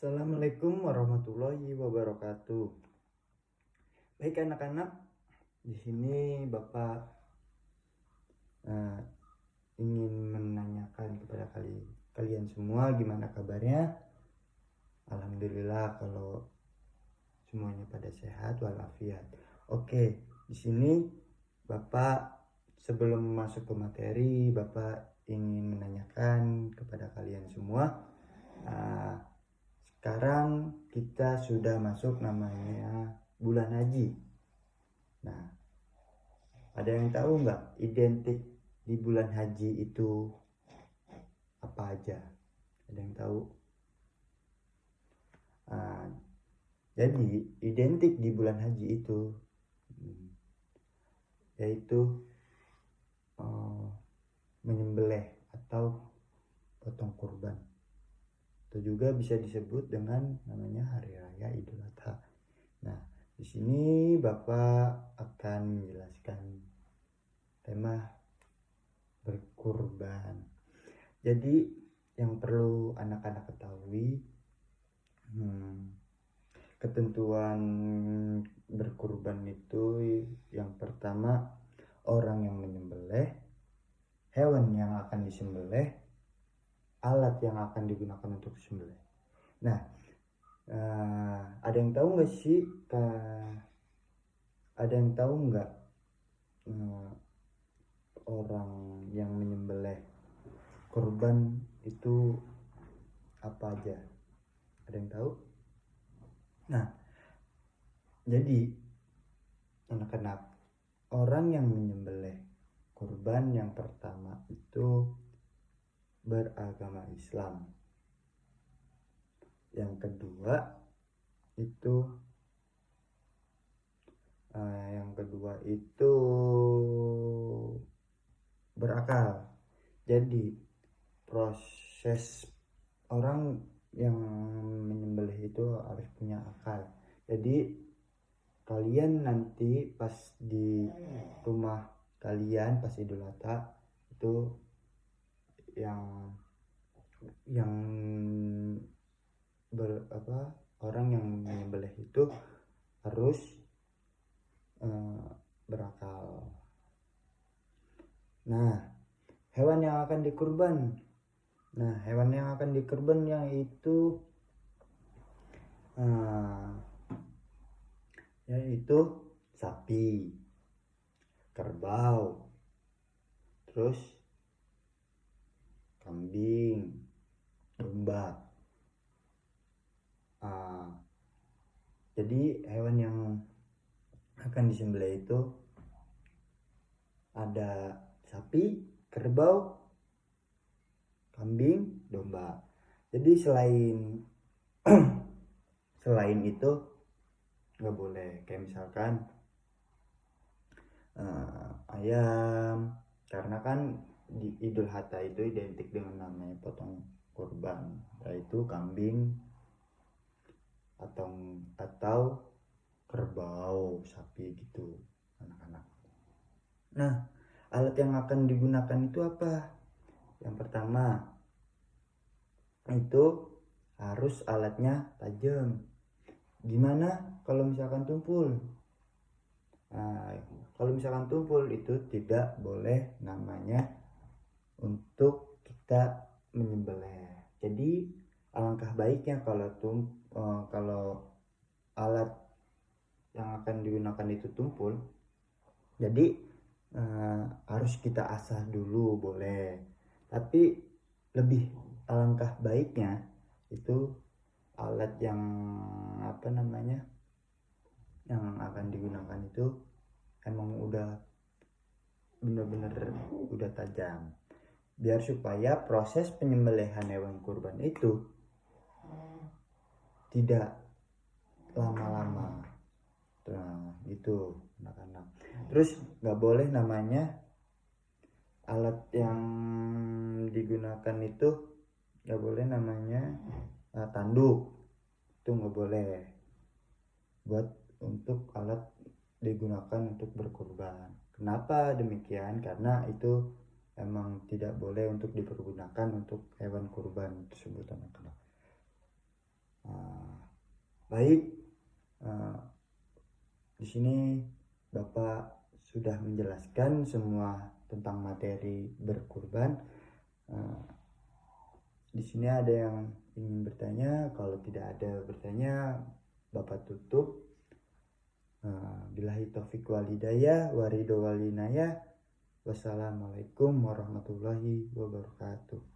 Assalamualaikum warahmatullahi wabarakatuh. Baik anak-anak, di sini Bapak ingin menanyakan kepada kalian semua gimana kabarnya. Alhamdulillah kalau semuanya pada sehat walafiat. Oke, di sini Bapak sebelum masuk ke materi, Bapak ingin menanyakan kepada kalian semua. Sekarang kita sudah masuk namanya bulan haji. Nah, ada yang tahu nggak identik di bulan haji itu apa aja? Ada yang tahu? Jadi identik di bulan haji itu yaitu menyembelih atau potong kurban. Itu juga bisa disebut dengan namanya hari raya Idul Adha. Nah, di sini Bapak akan menjelaskan tema berkurban. Jadi yang perlu anak-anak ketahui, ketentuan berkurban itu yang pertama orang yang menyembelih, hewan yang akan disembelih, alat yang akan digunakan untuk disembelih. Nah, ada yang tahu nggak sih? Ada yang tahu nggak orang yang menyembelih kurban itu apa aja? Ada yang tahu? Nah, jadi anak-anak, orang yang menyembelih kurban yang pertama itu beragama Islam. Yang kedua itu berakal. Jadi proses orang yang menyembelih itu harus punya akal. Jadi kalian nanti pas di rumah kalian pas Idul Adha itu orang yang menyembelih itu harus berakal. Nah, hewan yang akan dikurban. Yaitu sapi, kerbau, terus kambing, domba. Jadi hewan yang akan disembelih itu ada sapi, kerbau, kambing, domba. Jadi selain itu nggak boleh, kayak misalkan ayam, karena kan di Idul Adha itu identik dengan namanya potong kurban, yaitu kambing atau kerbau, sapi gitu anak-anak. Nah, alat yang akan digunakan itu apa? Yang pertama itu harus alatnya tajam. Gimana kalau misalkan tumpul? Kalau misalkan tumpul itu tidak boleh namanya untuk kita menyembelih. Jadi alangkah baiknya kalau alat yang akan digunakan itu tumpul, jadi harus kita asah dulu boleh, tapi lebih alangkah baiknya itu alat yang yang akan digunakan itu emang udah bener-bener udah tajam, biar supaya proses penyembelihan hewan kurban itu tidak lama-lama. Nah, gitu anak-anak. Terus nggak boleh namanya alat yang digunakan itu nggak boleh namanya tanduk, itu nggak boleh buat untuk alat digunakan untuk berkurban. Kenapa demikian? Karena itu emang tidak boleh untuk dipergunakan untuk hewan kurban tersebut anak-anak. Baik, di sini Bapak sudah menjelaskan semua tentang materi berkurban. Di sini ada yang ingin bertanya. Kalau tidak ada bertanya, Bapak tutup. Billahi taufiq wal hidayah, waridho wal inayah. Wassalamualaikum warahmatullahi wabarakatuh.